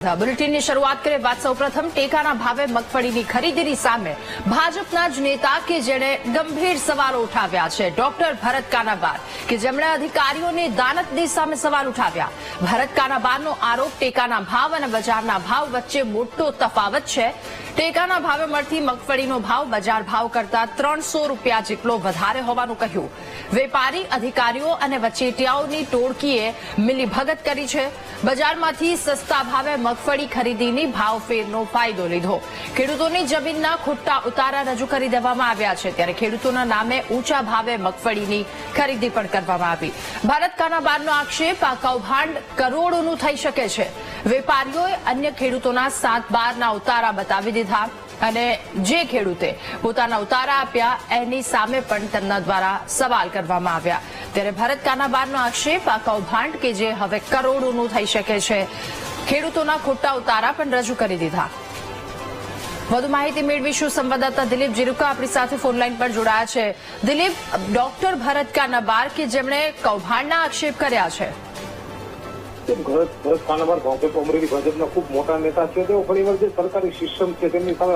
બુલેટિનની શરૂઆત કરીએ વાત સૌપ્રથમ ટેકાના ભાવે મગફળીની ખરીદીની સામે ભાજપના જ નેતા કે જેણે ગંભીર સવાલો ઉઠાવ્યા છે ડોક્ટર ભરત કાનાબાર કે જેમણે અધિકારીઓની દાનતની સામે સવાલ ઉઠાવ્યા। ભરત કાનાબારનો આરોપ ટેકાના ભાવ અને બજારના ભાવ વચ્ચે મોટો તફાવત છે। ટેકાના ભાવે મળતી મગફળીનો ભાવ બજાર ભાવ કરતા 300 રૂપિયા જેટલો વધારે હોવાનું કહ્યું। વેપારી અધિકારીઓ અને વચેટિયાઓની ટોળકીએ મિલીભગત કરી છે। બજારમાંથી સસ્તા ભાવે મગફળી ખરીદીની ભાવફેરનો ફાયદો લીધો। ખેડૂતોની જમીનના ખોટા ઉતારા રજૂ કરી દેવામાં આવ્યા છે ત્યારે ખેડૂતોના નામે ઊંચા ભાવે મગફળીની ખરીદી પણ કરવામાં આવી। ભરત કાનાબારનો આક્ષેપ આ કૌભાંડ કરોડોનું થઈ શકે છે। વેપારીઓએ અન્ય ખેડૂતોના 7/12ના ઉતારા બતાવી દીધા અને જે ખેડૂતે પોતાના ઉતારા આપ્યા એની સામે પણ તેમના દ્વારા સવાલ કરવામાં આવ્યા। ત્યારે ભરત કાનાબારનો આક્ષેપ આ કૌભાંડ કે જે હવે કરોડોનું થઈ શકે છે। ખેડૂતોના ખોટા ઉતારા પણ રજૂ કરી દીધા। વધુ માહિતી મેળવીશું સંવાદદાતા દિલીપ જીરુકા આપણી સાથે ફોનલાઈન પર જોડાયા છે। દિલીપ, ડોક્ટર ભરત કાનાબાર કે જેમણે કૌભાંડના આક્ષેપ કર્યા છે। ભરત કાનાબાર અમરેલી ભાજપના ખૂબ મોટા નેતા છે। તેઓ ઘણીવાર જે સરકારી સિસ્ટમ છે તેમની સામે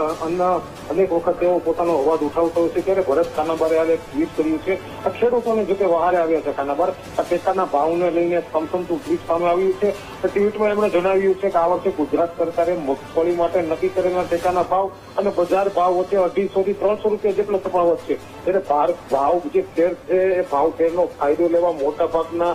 અનેક વખત તેઓ પોતાનો અવાજ ઉઠાવતો હોય છે। ત્યારે ભરત કાનાબારે આ એક ટ્વીટ કર્યું છે। આ ખેડૂતોને જોકે વહારે આવ્યા છે કાનાબાર। આ ટેકાના ભાવને લઈને સમસમતું ટ્વીટ સામે આવ્યું છે। ટ્વીટમાં એમણે જણાવ્યું છે કે આ વર્ષે ગુજરાત સરકારે મગફળી માટે નક્કી કરેલા ટેકાના ભાવ અને બજાર ભાવ વચ્ચે 250 થી 300 રૂપિયા જેટલો તફાવત છે। ત્યારે ભાવ જે ફેર છે એ ભાવ ફેરનો ફાયદો લેવા મોટા ભાગના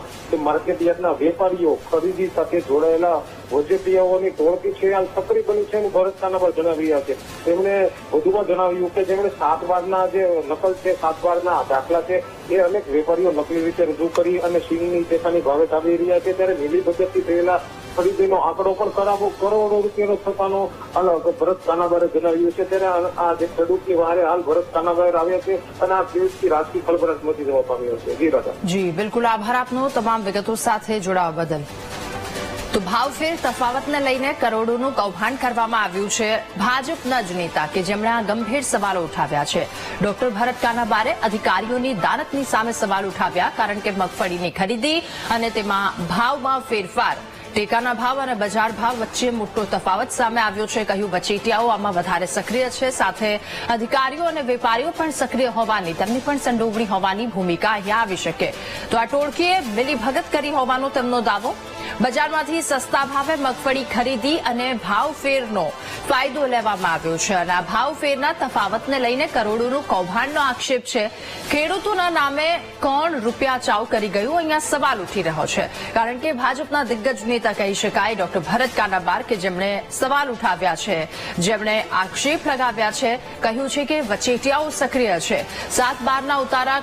માર્કેટ યાર્ડના વેપારીઓ ખરીદી સાથે જોડાયેલા વચેટિયાઓની ટોળકી છે હાલ સક્રિય બની છે એનું ભરત કાનાબાર જણાવી રહ્યા છે। તેમણે વધુમાં જણાવ્યું કે જેમણે 7/12ના જે નકલ છે 7/12ના દાખલા છે એ અનેક વેપારીઓ નકલી રીતે રજૂ કરી અને સિંગની ટેકાની ભાવે ચાલી રહ્યા છે। ત્યારે મિલીભગતથી થયેલા ખરીદીનો આંકડો પણ કરોડો રૂપિયાનો થવાનો ભરત કાનાબારે જણાવ્યું છે। ત્યારે આ જે ખેડૂતની વારે હાલ ભરત કાનાબાર આવ્યા છે અને આ ખેડૂતથી રાજકીય ખળભળાટ મચી જવા પામ્યો છે। જી રાજા જી બિલકુલ, આભાર આપનો તમામ વિગતો સાથે જોડાવા બદલ। તો ભાવફેર તફાવતને લઈને કરોડોનું કૌભાંડ કરવામાં આવ્યું છે। ભાજપના જ નેતા કે જેમણે આ ગંભીર સવાલો ઉઠાવ્યા છે ડોક્ટર ભરત કાનાબારે અધિકારીઓની દાનતની સામે સવાલ ઉઠાવ્યા કારણ કે મગફળીની ખરીદી અને તેમાં ભાવમાં ફેરફાર ટેકાના ભાવ અને બજાર ભાવ વચ્ચે મોટો તફાવત સામે આવ્યો છે। કહ્યું વચેટિયાઓ આમાં વધારે સક્રિય છે, સાથે અધિકારીઓ અને વેપારીઓ પણ સક્રિય હોવાની તેમની પણ સંડોવણી હોવાની ભૂમિકા અહીંયા આવી શકે। તો આ ટોળકીએ મિલીભગત કરી હોવાનો તેમનો દાવો। બજારમાંથી સસ્તા ભાવે મગફળી ખરીદી અને ભાવફેરનો ફાયદો લેવામાં આવ્યો છે અને આ ભાવફેરના તફાવતને લઈને કરોડોનું કૌભાંડનો આક્ષેપ છે। ખેડૂતોના નામે કોણ રૂપિયા ચાવ કરી ગયું અહીંયા સવાલ ઉઠી રહ્યો છે કારણ કે ભાજપના દિગ્ગજ નેતા કહી શકાય ડોક્ટર ભરત કાનાબાર કે જેમણે સવાલ ઉઠાવ્યા છે, જેમણે આક્ષેપ લગાવ્યા છે, કહ્યું છે કે વચેટિયાઓ સક્રિય છે। 7/12ના ઉતારા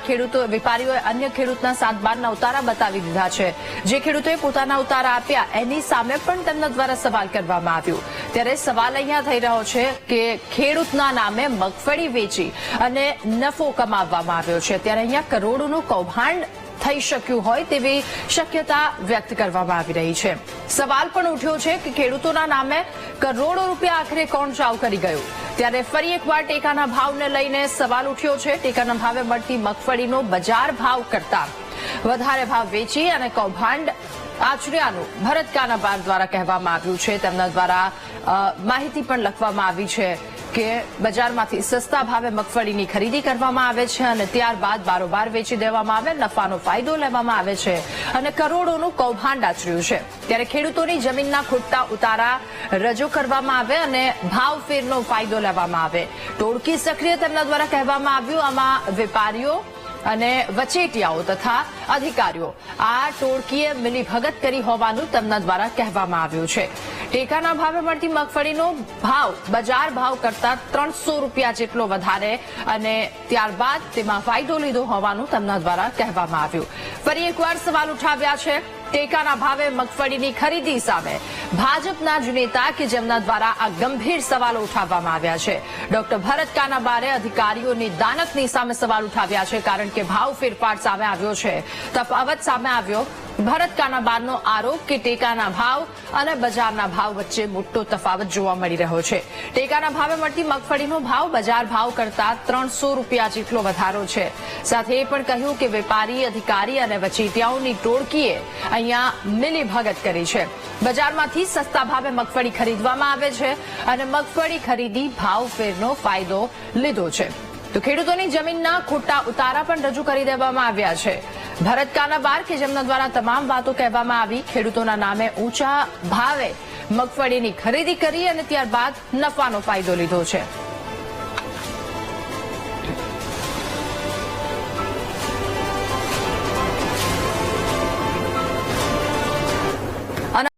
વેપારીઓએ અન્ય ખેડૂતના 7/12ના ઉતારા બતાવી દીધા છે। જે ખેડૂતોએ પોતાના ઉતારા આપ્યા એની સામે પણ તેમના દ્વારા સવાલ કરવામાં આવ્યો। ત્યારે સવાલ અહીંયા થઈ રહ્યો છે કે ખેડૂતના નામે મગફળી વેચી અને નફો કમાવવામાં આવ્યો છે। ત્યારે અહીંયા કરોડોનું કૌભાંડ થઈ શક્યું હોય તેવી શક્યતા વ્યક્ત કરવામાં આવી રહી છે। સવાલ પણ ઉઠ્યો છે કે ખેડૂતોના નામે કરોડો રૂપિયા આખરે કોણ ચાવ કરી ગયું। ત્યારે ફરી એકવાર ટેકાના ભાવને લઈને સવાલ ઉઠ્યો છે। ટેકાના ભાવે મળતી મગફળીનો બજાર ભાવ કરતા વધારે ભાવ વેચી અને કૌભાંડ આચર્યાનું ભરત કાનાબાર દ્વારા કહેવામાં આવ્યું છે। તેમના દ્વારા માહિતી પણ લખવામાં આવી છે કે બજારમાંથી સસ્તા ભાવે મગફળીની ખરીદી કરવામાં આવે છે અને ત્યારબાદ બારોબાર વેચી દેવામાં આવે, નફાનો ફાયદો લેવામાં આવે છે અને કરોડોનું કૌભાંડ આચર્યું છે। ત્યારે ખેડૂતોની જમીનના ખોટા ઉતારા રજૂ કરવામાં આવે અને ભાવફેરનો ફાયદો લેવામાં આવે। ટોળકી સક્રિય તેમના દ્વારા કહેવામાં આવ્યું। આમાં વેપારીઓ અને વચેટિયાઓ તથા અધિકારીઓ આ ટોળકીએ મિલીભગત કરી હોવાનું તેમના દ્વારા કહેવામાં આવ્યું છે। ટેકાના ભાવે મળતી મગફળીનો ભાવ બજાર ભાવ કરતા 300 રૂપિયા જેટલો વધારે અને ત્યારબાદ તેમાં ફાયદો લીધો હોવાનું તેમના દ્વારા કહેવામાં આવ્યું। ફરી એકવાર સવાલ ઉઠાવ્યા છે ટેકાના ભાવે મગફળીની ખરીદી સામે ભાજપના જ નેતા કે જેમના દ્વારા આ ગંભીર સવાલો ઉઠાવવામાં આવ્યા છે। ડોક્ટર ભરત કાનાબારે અધિકારીઓની દાનતની સામે સવાલ ઉઠાવ્યા છે કારણ કે ભાવ ફેરફાર સામે આવ્યો છે, તફાવત સામે આવ્યો ભરત કાનાબારનો આરોપ કે ટેકાના ભાવ અને બજારના ભાવ વચ્ચે મોટો તફાવત જોવા મળી રહ્યો છે. ટેકાના ભાવે મળતી મગફળીનો ભાવ બજાર ભાવ કરતા 300 રૂપિયા જેટલો વધારો છે. સાથે એ પણ કહ્યું કે વેપારી, અધિકારી અને વચેટિયાઓની ટોળકીએ અહીંયા મિલીભગત કરી છે. બજારમાંથી સસ્તા ભાવે મગફળી ખરીદવામાં આવે છે અને મગફળી ખરીદી ભાવ ફેરનો ફાયદો લીધો છે. તો ખેડૂતોની જમીનના ખોટા ઉતારા પણ રજૂ કરી દેવામાં આવ્યા છે. ભરત કાનાબાર કે જેમના દ્વારા તમામ વાતો કહેવામાં આવી, ખેડૂતોના નામે ઊંચા ભાવે મગફળીની ખરીદી કરી અને ત્યારબાદ નફાનો ફાયદો લીધો છે.